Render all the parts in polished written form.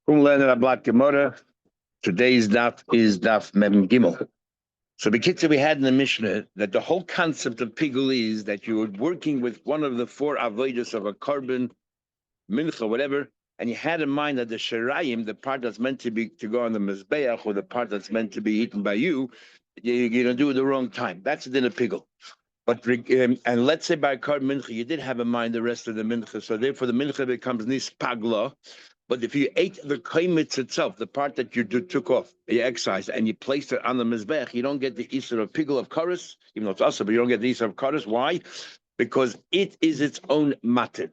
Gemara. Today's daf is daf Mem Gimel. So Bekitza, we had in the Mishnah that the whole concept of pigul is that you were working with one of the four avodas of a carbon, mincha, whatever, and you had in mind that the sherayim, the part that's meant to go on the mizbeach, or the part that's meant to be eaten by you, you're going to do it the wrong time. That's the din of pigul. But and let's say by carbon mincha, you did have in mind the rest of the mincha, so therefore the mincha becomes nispagla. But if you ate the kaimitz itself, the part that you took off, you excised, and you placed it on the mizbech, you don't get the isur of pigul of kares, even though it's also, but you don't get the isur of kares. Why? Because it is its own matir.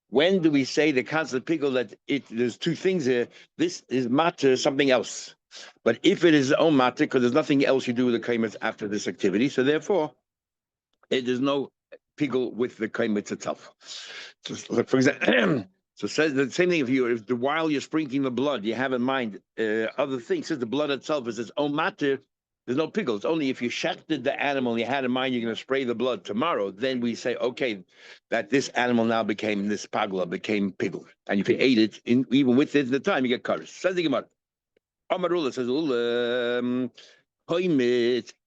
When do we say the concept of pigul that there's two things here? This is matir, something else. But if it is its own matir, because there's nothing else you do with the kaimitz after this activity, so therefore, there's no pigul with the kaimitz itself. So, for example. So it says the same thing if while you're sprinkling the blood, you have in mind other things. Since the blood itself is its own matter, there's no pigul. It's only if you shechted the animal, you had in mind you're going to spray the blood tomorrow, then we say, okay, that this animal now became this pagla, became pigul. And if you ate it, even with it at the time, you get kares. Says the Gemara. Amarullah says,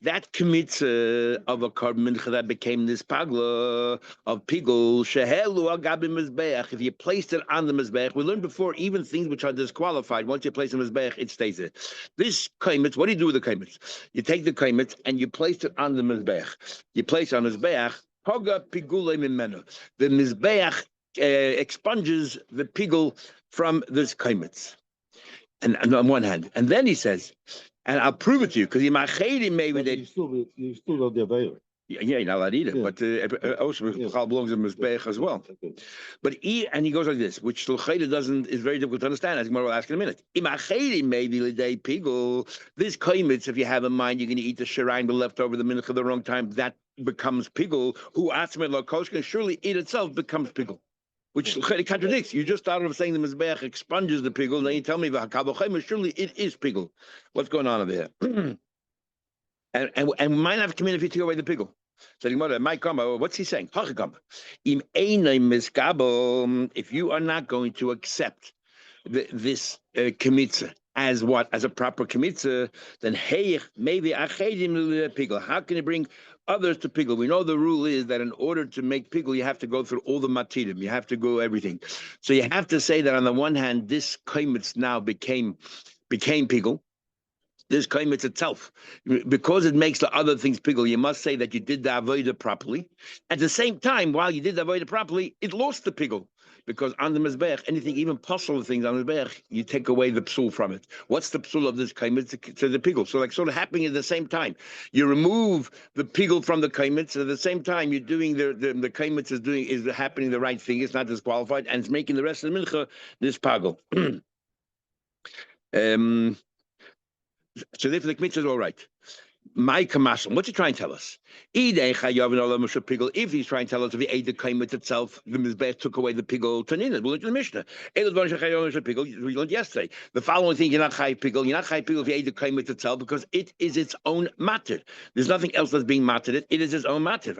that commits of a carbon that became this pagla of pigul shehelu agabim mizbeach. If you placed it on the mizbeach, we learned before even things which are disqualified. Once you place the mizbeach, it stays there. This kaimitz, what do you do with the kaimitz? You take the kaimitz and you place it on the mizbeach. You place it on the mizbeach. Hoga pigulei mimenu. The mizbeach expunges the pigul from this kaimitz. And on one hand, and then he says. And I'll prove it to you because you maybe they you still got the available. Yeah, you're not allowed to eat it, but also belongs to Mizbeach as well. Okay. But and he goes like this, which is very difficult to understand, as we'll ask in a minute. Maybe the day pigul, this kaimitz, if you have in mind you're going to eat the shirayim, the leftover, the mincha, the wrong time, that becomes pigul. Who atzmed lakosh can surely eat itself becomes pigul. Which contradicts. You just started of saying the mizbeach expunges the pigul, then you tell me surely it is pigul. What's going on over here? and we might have come in if you take away the pigul. So the Gemara might come. What's he saying? If you are not going to accept this kmitza as what? As a proper kmitza, then maybe pigul. How can you bring others to pigul? We know the rule is that in order to make pigul, you have to go through all the matirim. You have to go everything. So you have to say that on the one hand, this kaimitz now became pigul. This kaimitz itself, because it makes the other things pigul, you must say that you did the avodah properly. At the same time, while you did the avodah properly, it lost the pigul. Because on the mizbeach, anything, even possible things on the mizbeach, you take away the psul from it. What's the psul of this kaimitz to the pigul? So like sort of happening at the same time. You remove the pigul from the kaimitz, at the same time you're doing the kaimitz is happening the right thing. It's not disqualified, and it's making the rest of the mincha this pagul. So therefore the kmitza is all right. My kamashal, what's he trying to tell us? If he's trying to tell us if he ate the kaimitz itself, the mizbech took away the pigul tanina. We'll look at the Mishnah. We learned yesterday. The following thing, you're not chai pigul if you ate the kaimitz itself because it is its own matter. There's nothing else that's being mattered. It is its own matter.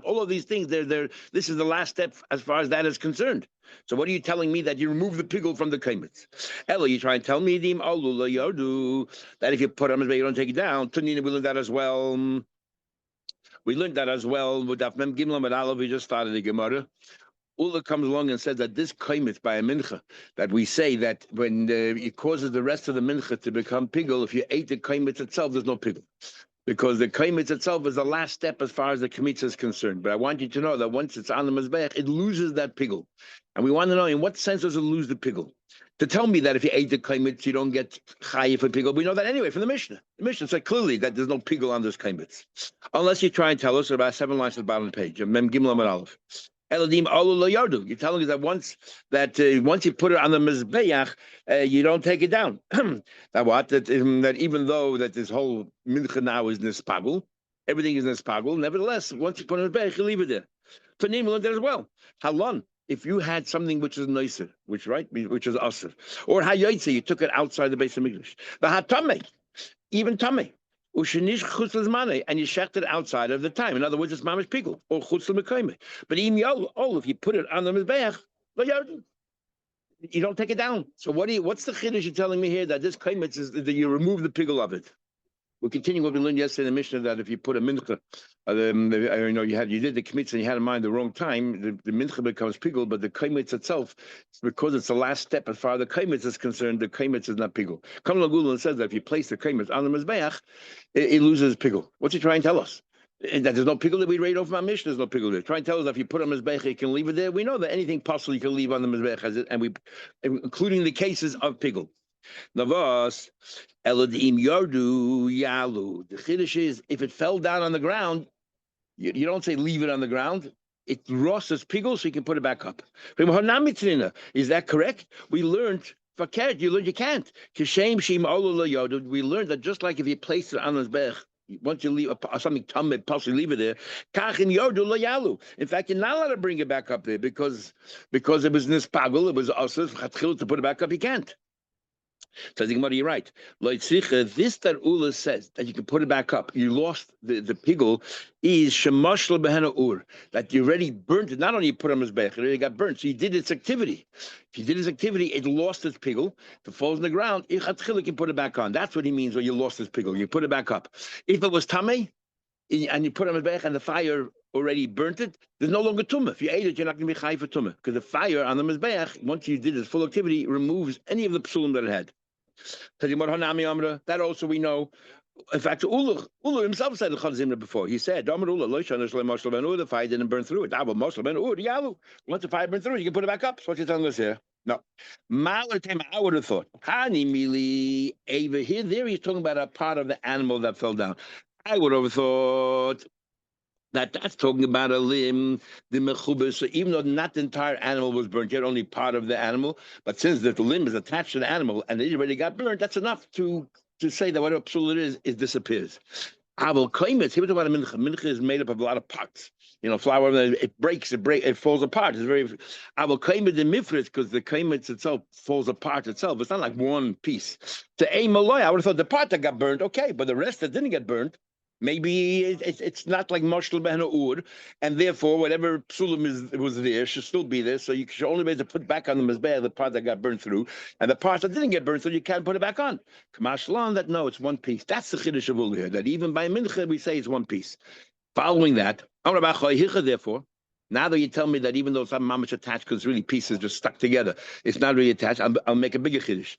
All of these things, this is the last step as far as that is concerned. So what are you telling me that you remove the pigul from the kaimitz? Ella, you try and tell me that if you put on you don't take it down. Tanina, we learned that as well. With Daf Mem Gimel Amud Aleph, we just started the Gemara. Ula comes along and says that this kaimitz by a mincha, that we say that when it causes the rest of the mincha to become pigul, if you ate the kaimitz itself, there's no pigul. Because the kaimitz itself is the last step as far as the kmitza is concerned. But I want you to know that once it's on the mizbeach, it loses that pigul. And we want to know, in what sense does it lose the pigul? To tell me that if you ate the kaimitz, you don't get chayi for pigul. We know that anyway from the Mishnah. The Mishnah said clearly that there's no pigul on this kaimitz. Unless you try and tell us about 7 lines at the bottom of the page. Mem Gimel Amud Aleph. Eladim alu lo yardu. You're telling us that once you put it on the mizbeach, you don't take it down. That what? That even though that this whole mincha now is nispagul, everything is nispagul. Nevertheless, once you put it on the mizbeach, you leave it there. Tanim learned that as well. Halon. If you had something which is noiser, which is asr, or hayotze, you took it outside the base of Mikdash. The hatame, even tame. Ushenish chutz l'zmanei, and you shecht it outside of the time. In other words, it's mamish pigul or chutz l'mekayme. But if you put it on the mizbeach, lo yardu. you don't take it down. So what's the chiddush you're telling me here that this kaimitz is that you remove the pigul of it? We're continuing what we learned yesterday in the Mishnah that if you put a mincha, you did the kmitz and you had in mind the wrong time, the mincha becomes pigul, but the kaimitz itself, because it's the last step as far as the kaimitz is concerned, the kaimitz is not pigul. Kam Lagula says that if you place the kaimitz on the mizbeach, it loses pigul. What's he trying to tell us? That there's no pigul that we read over my Mishnah. There's no pigul there. Trying to tell us that if you put on mizbeach, you can leave it there. We know that anything possible you can leave on the mizbeach, including the cases of pigul. Navas, Elodim Yardu Yalu. The chiddush is if it fell down on the ground, you don't say leave it on the ground. It rosses pigul, so you can put it back up. Is that correct? We learned you learned you can't. We learned that just like if you place it on the mizbeach, once you leave something tumid, possibly leave it there. In fact, you're not allowed to bring it back up there because it was nispagul, it was asur to put it back up. You can't. Says the Gemara, you're right. This that Ula says that you can put it back up. You lost the pigul is shemashla behena ur, that you already burnt it. Not only you put on mizbeach, it already got burnt. So you did its activity. If you did its activity, it lost its pigul. If it falls on the ground, you can put it back on. That's what he means when you lost its pigul. You put it back up. If it was tamei and you put it on mizbeach and the fire already burnt it, there's no longer tumah. If you ate it, you're not going to be chai for tumah because the fire on the mizbeach, once you did its full activity, removes any of the psulim that it had. That also we know. In fact, Ula himself said the before. He said, the fire didn't burn through it. Once the fire burned through it, you can put it back up. That's what you're telling us here. No. I would have thought. Here, there he's talking about a part of the animal that fell down. I would have thought that's talking about a limb, the mechubah. So even though not the entire animal was burnt, yet only part of the animal, but since the limb is attached to the animal and it already got burnt, that's enough to say that whatever psul it is, it disappears. Abel kaimitz, here we're talking about a mincha. Mincha is made up of a lot of parts. Flour, it breaks, it falls apart. It's very abel kaimitz the mifrit because the kaimitz itself falls apart itself. It's not like one piece. To a malloy, I would have thought the part that got burnt, okay, but the rest that didn't get burnt, maybe it's not like Moshel Behena Ur, and therefore whatever psulim was there should still be there. So you should only be able to put back on the mizbeach the part that got burned through, and the part that didn't get burned through you can't put it back on. Kamashlan, that no, it's one piece. That's the chiddush of Ul here. That even by mincha we say it's one piece. Following that, therefore. Now that you tell me that even though it's not mamish attached because it's really pieces just stuck together, it's not really attached, I'll make a bigger chiddush.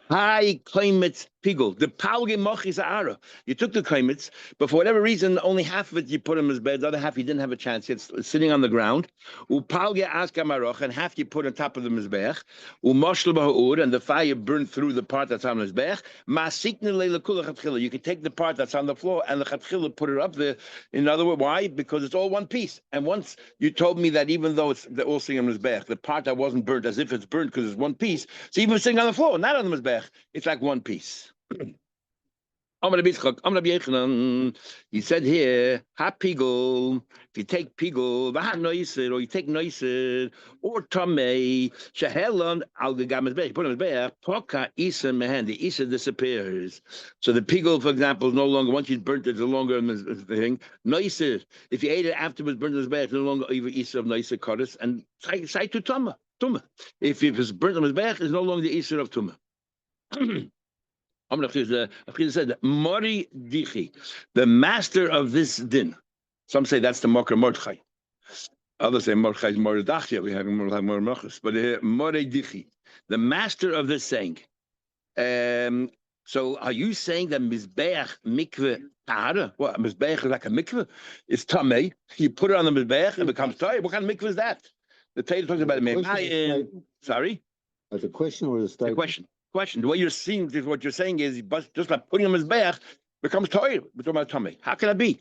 Hi, kaimitz pigul. The palge mochis ara. You took the kaimitz, but for whatever reason, only half of it you put in his bed. The other half you didn't have a chance. It's sitting on the ground. Upalge aska maroch, and half you put on top of the mizbech. Umoshel ba'ur, and the fire burned through the part that's on the mizbech. Masikne leilakula chatchila. You can take the part that's on the floor and the chatchila put it up there. In other words, why? Because it's all one piece. And once you told me that even though they're all sitting on the mizbech, the part that wasn't burnt, as if it's burnt because it's one piece. So even sitting on the floor, not on the mizbech. It's like one piece. He said here, ha pigul, if you take pigul, or you take noiser, or tamei, shahelan al gagamazbeh, put him as poka isa mehen, the isa disappears. So the pigul, for example, is no longer, once you burnt it, it's no longer in the thing. Noiser, if you ate it afterwards, burnt it as bad, it's no longer even isa of noiser kodesh, and say to tuma. If it's burnt on his back, it's no longer the isa of tuma. Said Mori Dichi, the master of this din. Some say that's the Mokar Mordechai. Others say Mordechai is Mordechai. We have more Mordechai, but Mori Dichi, the master of this saying. So are you saying that Mizbeach mikveh tahara? What, Mizbeach is like a mikveh? It's tamei. You put it on the Mizbeach and it becomes tahara. What kind of mikveh is that? The Torah talks about it. Sorry? As a question or a statement? The question. The way you're seeing this, what you're saying is just by putting him in his back becomes toy. We're talking about tummy. How can that be?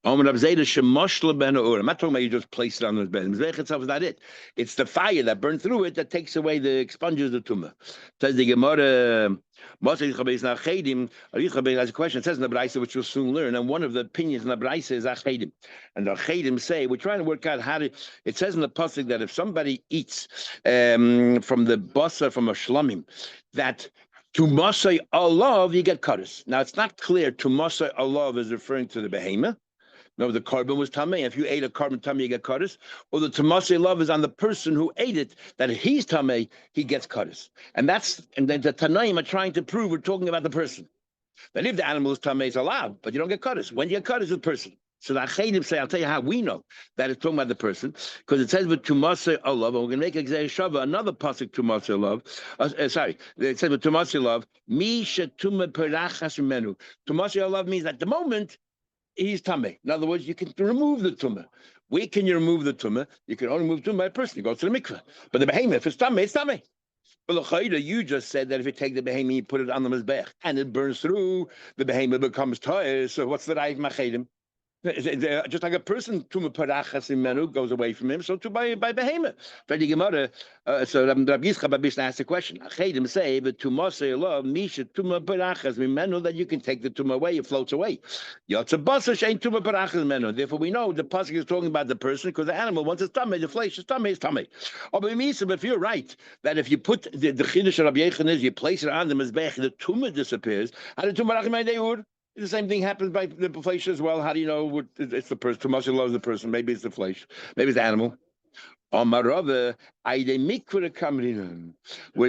I'm not talking about you just place it on his bed. Mizbeach itself is not it. It's the fire that burned through it that takes away the expunges the tumah. Says the Gemara. Has a question. It says in the Braisa, which we'll soon learn, and one of the opinions in the Braisa is achedim. And the achedim say we're trying to work out how to. It says in the pasuk that if somebody eats from the basa from a shlamim, that to masay alav you get kares. Now it's not clear to masay alav is referring to the behemoth, No, the carbon was tamei. If you ate a carbon tamei, you get kares. Or the tamase love is on the person who ate it, that he's tamei, he gets kares. And then the Tanaim are trying to prove we're talking about the person. That if the animal is tamei, it's allowed, but you don't get kares. When you get kares, it's the person. So the Achedim say, I'll tell you how we know that it's talking about the person, because it says with Tumase Allah, and we're going to make a Shava, another pasuk Tumase Allah. It says with Tumase Allah, Mi Shetuma Perachas Menu. Tumase Allah means at the moment he's Tameh. In other words, you can remove the Tumah. Where can you remove the Tumah? You can only move Tumah by a person. You go to the mikveh. But the behemoth, if it's Tameh, it's Tameh. But L'chayda, you just said that if you take the behemoth, you put it on the mizbech, and it burns through, the behemoth becomes tired. So what's the Rav Machedim? Just like a person, Tuma Parachas Imenu goes away from him, so too by behemoth. Freddy Gemara, so Rabbi Yitzchak Babishna asked the question. Achedim say, but Tuma say love, Misha Tuma Parachas Imenu, that you can take the Tuma away, it floats away. Yotza Basash ain't Tuma Parachas Imenu. Therefore, we know the pasuk is talking about the person because the animal, once it's tummy, the flesh is tummy, it's tummy. But if you're right, that if you put the Chiddush of Rabbi Yechon is, you place it on the Mizbech, the Tuma disappears. How did Tuma Parachas the same thing happens by the flesh as well. How do you know it's the person? Tumas loves the person. Maybe it's the flesh. Maybe it's the animal. We're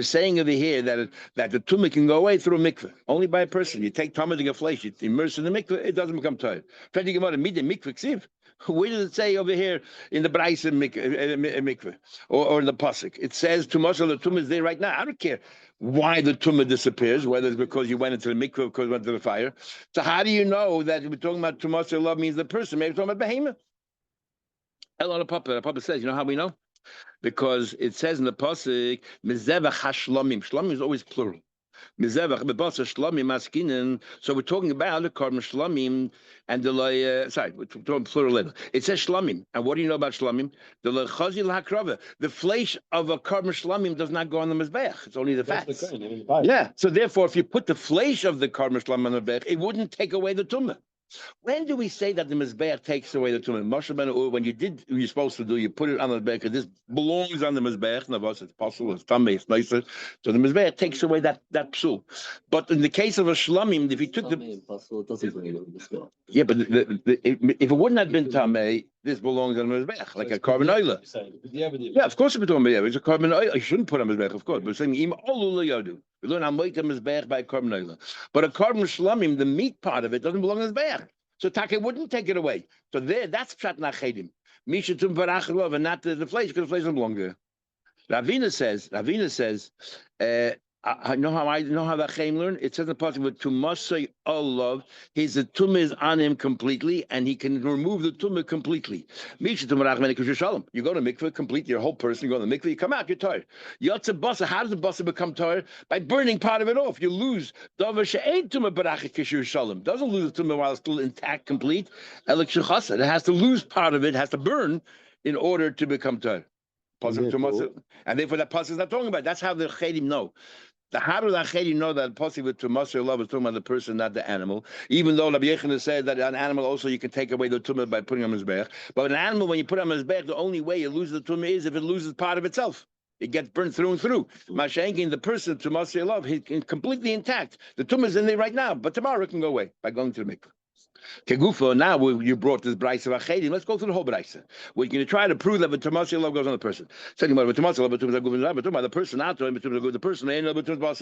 saying over here that the tumah can go away through a mikveh, only by a person. You take tumah to get flesh, you immerse in the mikveh, it doesn't become tired. Where does it say over here in the Braisa mikveh or in the pasuk? It says the tumah is there right now. I don't care why the tumah disappears, whether it's because you went into the mikveh or because you went to the fire. So how do you know that we're talking about tumah love means the person? Maybe we're talking about behemoth. Papa says, you know how we know? Because it says in the pasuk, Zevachim Shlomim. Shlomim is always plural. Mizevach bebasa Shlomim maskinen. So we're talking about the carbon Shlomim and the we're talking plural later. It says Shlomim, and what do you know about Shlomim? The lechazil hakrava. The flesh of a carbon Shlomim does not go on the mizbeach. It's only the fats. Yeah. So therefore, if you put the flesh of the carbon Shlomim on the mizbeach, it wouldn't take away the tumah. When do we say that the mizbeach takes away the tumah? Moshe ben Ur, when you did what you're supposed to do, you put it on the mizbeach. This belongs on the mizbeach. Navos, it's possible, it's tamei, it's nicer. So the mizbeach takes away that psul. But in the case of a shlamim, if you took the yeah, but if it wouldn't have been tamei, this belongs on the mizbeach, like a carbon oil. Yeah, of course, it's a carbon oil. I shouldn't put on mizbeach, of course. But saying im olu yadu. We learn Amoita Mizbeach by a carbon oil. But a carbon shlamim, the meat part of it doesn't belong in Mizbeach. So Taka wouldn't take it away. So that's Pshat Nachedim. Misha Tum Parach Lov, and not the flesh, because the flesh doesn't belong there. Ravina says, I know how that Chaim learned. It says in the passage with Tumasay Allah, his tumah is on him completely, and he can remove the tumah completely. You go to mikveh, complete your whole person. You go to the mikveh, you come out, you're tired. Yotze basa. How does the basa become tired? By burning part of it off. You lose davar she'ein tumah barachik kishur shalom. Doesn't lose the tumah while it's still intact, complete. Elik shechasa. It has to lose part of it. Has to burn in order to become tired. And therefore that pasuk is not talking about. That's how the chedim know. How do the chedim know that pasuk with tumas love is talking about the person, not the animal? Even though Rabbi Yechon said that an animal also you can take away the tumah by putting on his mizbeach. But an animal, when you put on his mizbeach, the only way you lose the tumah is if it loses part of itself. It gets burnt through and through. Mashenkin, the person tumas love, he's completely intact. The tumah is in there right now, but tomorrow it can go away by going to the mikveh. Kegufa, now you brought this brayse of achedim. Let's go through the whole brayse. We're going to try to prove that the tamasi love goes on the person. Second about the tamasi love, the person not to the person.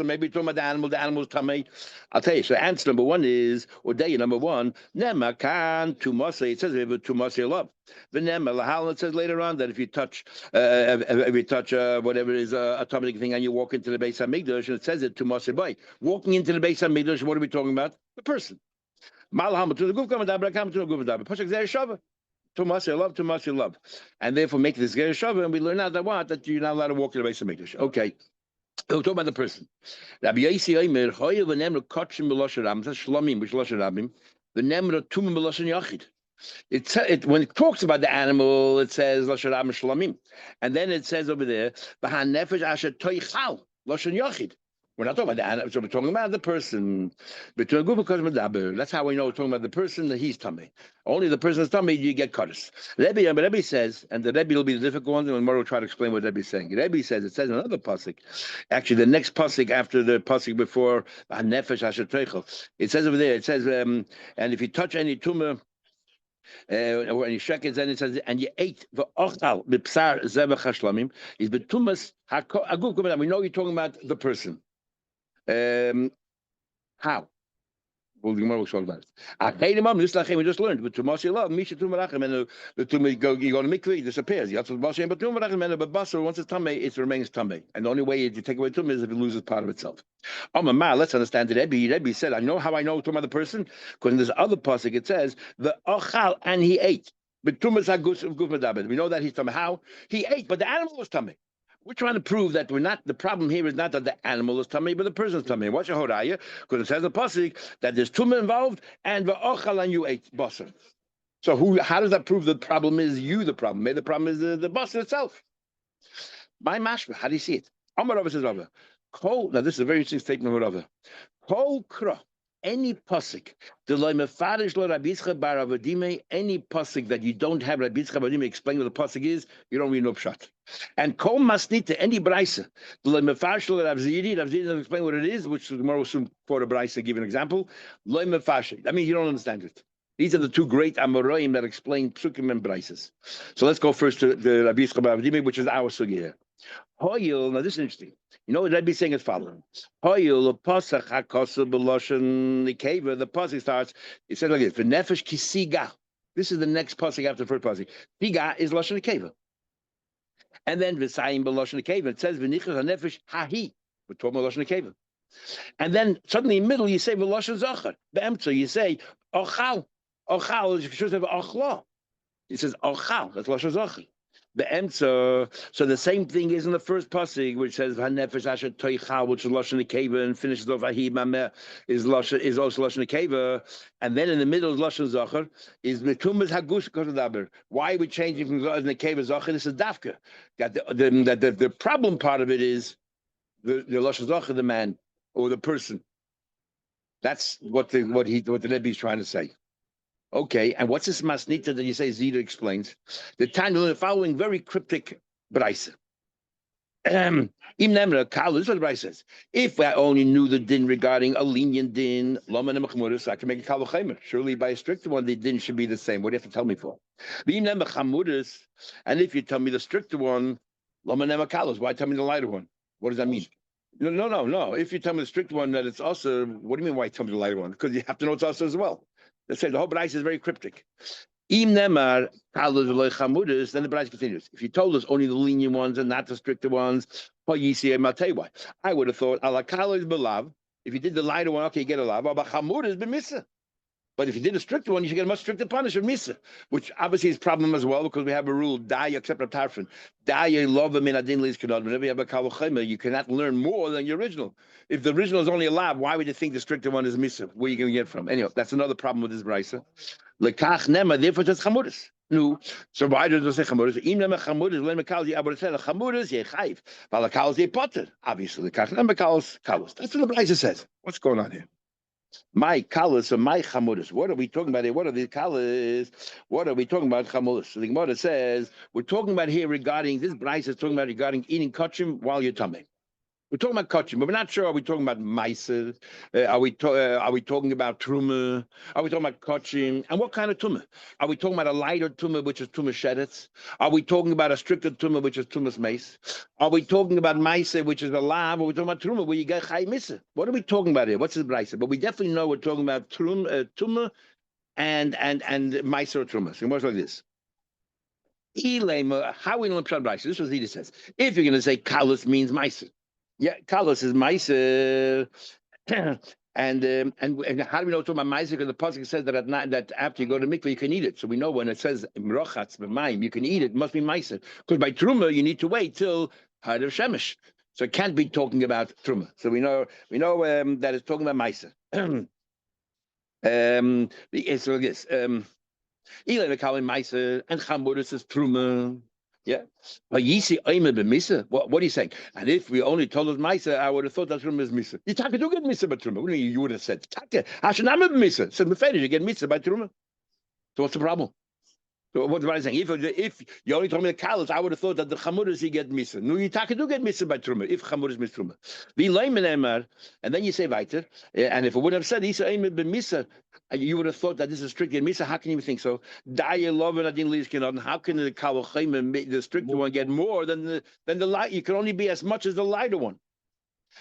Maybe talking about the animal's tamei. I'll tell you. So answer number one is, or day number one, nema kan tumasi. It says tumasi love. The nema lahal. It says later on that if you touch whatever it is a atomic thing and you walk into the Beis Hamikdash, and it says it tumasi bay. Walking into the Beis Hamikdash, what are we talking about? The person. And therefore make this ger shava, and we learn out that you're not allowed to walk in the Beis Hamikdash. Okay, we'll talk about the person. Rabbi Yosi Omer choyev v'nemra kotshim b'loshen rabim. That's shlomim b'loshen rabim. V'nemra tumim b'loshen yachid. When it talks about the animal, it says loshen rabim shlomim, and then it says over there v'han nefesh asher toichal loshen yachid. We're not talking about the animal, so we're talking about the person. That's how we know we're talking about the person that he's tummy. Only the person's tummy you get cutters. Rebbe says, and the Rebbe will be the difficult one, and Moro will try to explain what Rebbe is saying. Rebbe says, it says in another pasuk, actually the next pasuk after the pasuk before Nefesh Asher Teichel, it says over there, it says, and if you touch any tumor, When you check it, then it says, and you ate the ochal b'psar zevach hashlamim is betumas aguf. We know you're talking about the person. How? Well, the Gemara will talk about it. We just learned, but Tumas love Misha Tumarachim, and the Tumah you go to mikveh, it disappears. You have to Basha, but Tumarachim, and but Basar once it's Tameh, it remains Tameh, and the only way you take away Tumah is if it loses part of itself. Let's understand that Rebbe said, I know how I know Tumah the person, because in this other pasuk it says the Ochal and he ate. But Tumas Hagus of Guf Medabed. We know that he's Tameh. How? He ate, but the animal was Tameh. We're trying to prove that we're not. The problem here is not that the animal is tummy, but the person's tummy. What's your horaya? Because it says in the pasuk that there's tumah involved and va'ochal and you ate basar. So how does that prove the problem is you the problem? Maybe the problem is the basar itself. My mashma, how do you see it? Amar Rava says Rava. Now this is a very interesting statement of Rava. Kol kra. Any pasuk, any pasuk that you don't have Rabbi Yitzchak Bar Dima explain what the pasuk is, you don't read no pshat. And kol masnita, any brayse, Rav Ziri doesn't explain what it is, which tomorrow will soon quote a brayse, give an example. That means you don't understand it. These are the two great Amoraim that explain psukim and brayses. So let's go first to the Rabbi Yitzchak Bar Dima, which is our sugi here. Hoyil, now this is interesting. You know what I'd be saying is following. Hoyil, pasach hakosu b'loshen nikeva. The pasuk starts. It says like this: "V'nefesh kisiga." This is the next pasuk after the first pasuk. Siga is loshen nikeva, and then v'sayim b'loshen nikeva. It says v'nichas hanefesh hahi. We're talking about loshen nikeva, and then suddenly in the middle you say v'loshen zachar. Be'emtza you say ochal. Ochal is should have ochla. It says ochal. That's loshen zachar. The answer, so the same thing is in the first pasuk, which says "Hanefesh asher toichal," which is lashon nekeva, and finishes off "Ahi mameh" is also lashon nekeva, and then in the middle is lashon zachar. Is metumas hagush kodedaber. Why are we changing from nekeva zachar? This is dafka. That the problem part of it is the lashon zachar, the man or the person. That's what the Rebbe is trying to say. Okay, and what's this masnita that you say Zita explains? The following very cryptic brayse. This is what the brayse says. If I only knew the din regarding a lenient din, I can make a kal. Surely by a stricter one, the din should be the same. What do you have to tell me for? And if you tell me the stricter one, why tell me the lighter one? What does that mean? No. If you tell me the stricter one that it's also, what do you mean why tell me the lighter one? Because you have to know it's also as well. Let's say the whole brayse is very cryptic. Then the brayse continues. If you told us only the lenient ones and not the stricter ones, I would have thought alakala is belav. If you did the lighter one, okay, you get a lav. But if you did a stricter one, you should get a much stricter punishment, misa, which obviously is a problem as well because we have a rule: die except a tarfin. Die love min adin leis kanad. Whenever you have a kavachema, you cannot learn more than your original. If the original is only a lab, why would you think the stricter one is misa? Where are you going to get it from? Anyway, that's another problem with this brayse. Lekach nema, therefore it's chamuris. No, so why does it say chamuris? Im nema chamuris, len mekal ye aborasel chamuris ye chayv. Valakal ye potter. Obviously, lekach nema kalos kalos. That's what the brayse says. What's going on here? My kalas or my chamudas. What are we talking about here? What are these kalas? What are we talking about chamudas? So the Gemara says we're talking about here regarding this brayse is talking about regarding eating kachim while you're tummy. We're talking about kachim, but we're not sure. Are we talking about meiser? Are we talking about truma? Are we talking about kachim? And what kind of tumah? Are we talking about a lighter tumah, which is tumah sheretz? Are we talking about a stricter tumah, which is tumas mace? Are we talking about meiser, which is a lav? Or are we talking about truma, where you get chay misa? What are we talking about here? What's this brayse? But we definitely know we're talking about tumah and meiser or truma. So much like this. How we know pshat brayse? This is what Zita says. If you're going to say kalos means meiser. Yeah, kalos is meiser, and how do we know it's talking about meiser? Because the pasuk says that at night, that after you go to mikveh, you can eat it. So we know when it says mrochatz b'mayim, you can eat it. It must be meiser. Because by truma, you need to wait till had of shemesh. So it can't be talking about truma. So we know that it's talking about meiser. So yes, Ilay v'kalim meiser and chamuris is truma. Yeah, but Yisi Oime b'misa. What are you saying? And if we only told us Misa, I would have thought that Truma is Misa. You talk do get Misa by Truma. What do you would have said? Taka Hashanam b'misa. So Mefedish you get Misa by Truma. So what's the problem? So what's what I'm saying? If you only told me the kalas, I would have thought that the chamuras you get misa. No, you do get misa by truma. If chamuras miss truma, and then you say weiter. And if it would have said isa aimed ben misa, you would have thought that this is strictly misa. How can you think so? How can the kal the stricter one get more than the light? You can only be as much as the lighter one.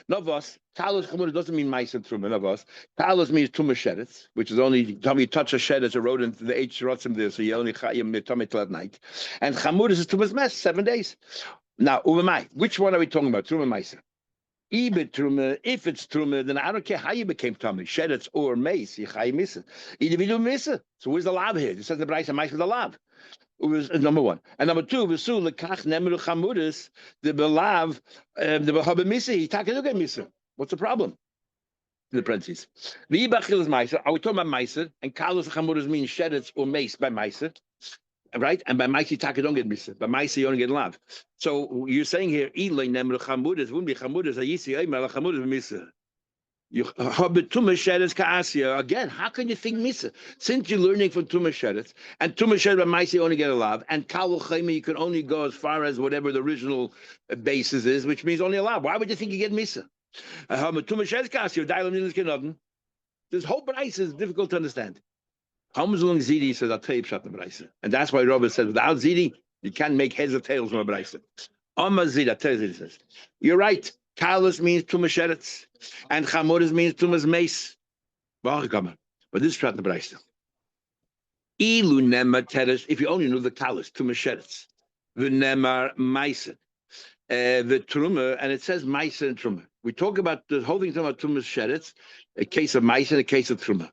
Novos, Talos Chamuras doesn't mean mice and truma. Novos, Talos means truma sheretz, which is only time you touch a sheretz, a rodent, the H rotzim there, so you only tummy till at night. And Chamuras is truma's mess, 7 days. Now, umamai, which one are we talking about? Truma mice. Ibit truma, if it's truma, then I don't care how you became tummy, sheretz or mace, you chay misa. Individual misa. So where's the lab here? It says the Braisa mice with the lab. Was number one, and number two, Vesu lekach nemru chamuris the belav the behabe misa. He takeduga misa. What's the problem? The parentheses. The ibachil is meiser. Are we talking about meiser? And kalos chamuris means sheretz or mace by meiser, right? And by meiser you don't get misa. By meiser you only get lav. So you're saying here, ilay nemru chamuris wouldn't be chamuris. Ayisi ayma chamuris misa. Again, how can you think misa? Since you're learning from Tumah Sheretz, and Tumah Sheretz by Maisi only get a lav, and Kal Chayma you can only go as far as whatever the original basis is, which means only a lav. Why would you think you get misa? Tumah Sheretz Kasya, this whole Braisa is difficult to understand. Hamzul Zidi says, I'll tell you Pshat the Braisa. And that's why Robert says, without Zidi, you can't make heads or tails from a Braisa. Amma Zidi, I'll tell you Zidi says, you're right. Kalas means Tumah Sheretz, and Chamuras means Tumah's mace. But this is Prat Nebraisa. Ilu Nemar Teres, if you only knew the Kalas, Tumah Sheretz, the Nemar Maisa, the Truma, and it says Maisa and Truma. We talk about the whole thing about Tumah Sheretz, a case of Maisa and a case of Truma,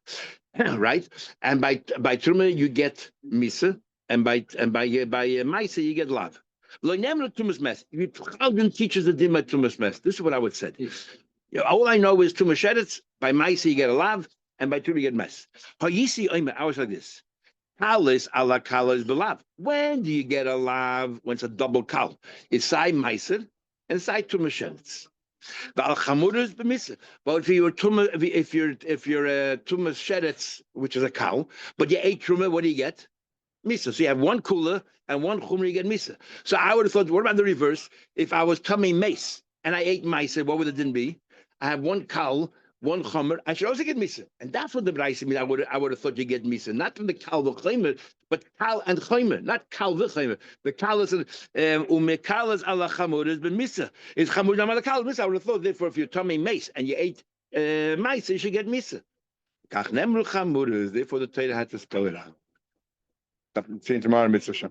right? And by Truma you get Misa, and by Maisa you get Lav. If Chalgan teaches the din by Tumas Mes, this is what I would say. All I know is Tumas Sheretz, by Maisa you get a lav, and by Tumas you get mes. I was like this. Kalis ala kalis belav. When do you get a lav? When it's a double kal. It's side Maisa and side Tumas Sheretz. The al chamuras b'misa. But if you're Tumas Sheretz, which is a kal, but you ate Truma, what do you get? Misa. So you have one kula and one chumra, you get misa. So I would have thought, what about the reverse? If I was tummy mace and I ate misa, what would it then be? I have one kal, one chomer, I should also get misa. And that's what the Braisa means. I would have thought you get misa, not from the kal v'chomer, but kal and chomer, not kal v'chomer. The kal is umekalas ala chamuras, but misa is chamur ala kal misa. I would have thought, therefore, if you're tummy mace and you ate misa, you should get misa. Kach nemru chamuras. Therefore, the Torah had to spell it out. See you tomorrow, Mitzvah.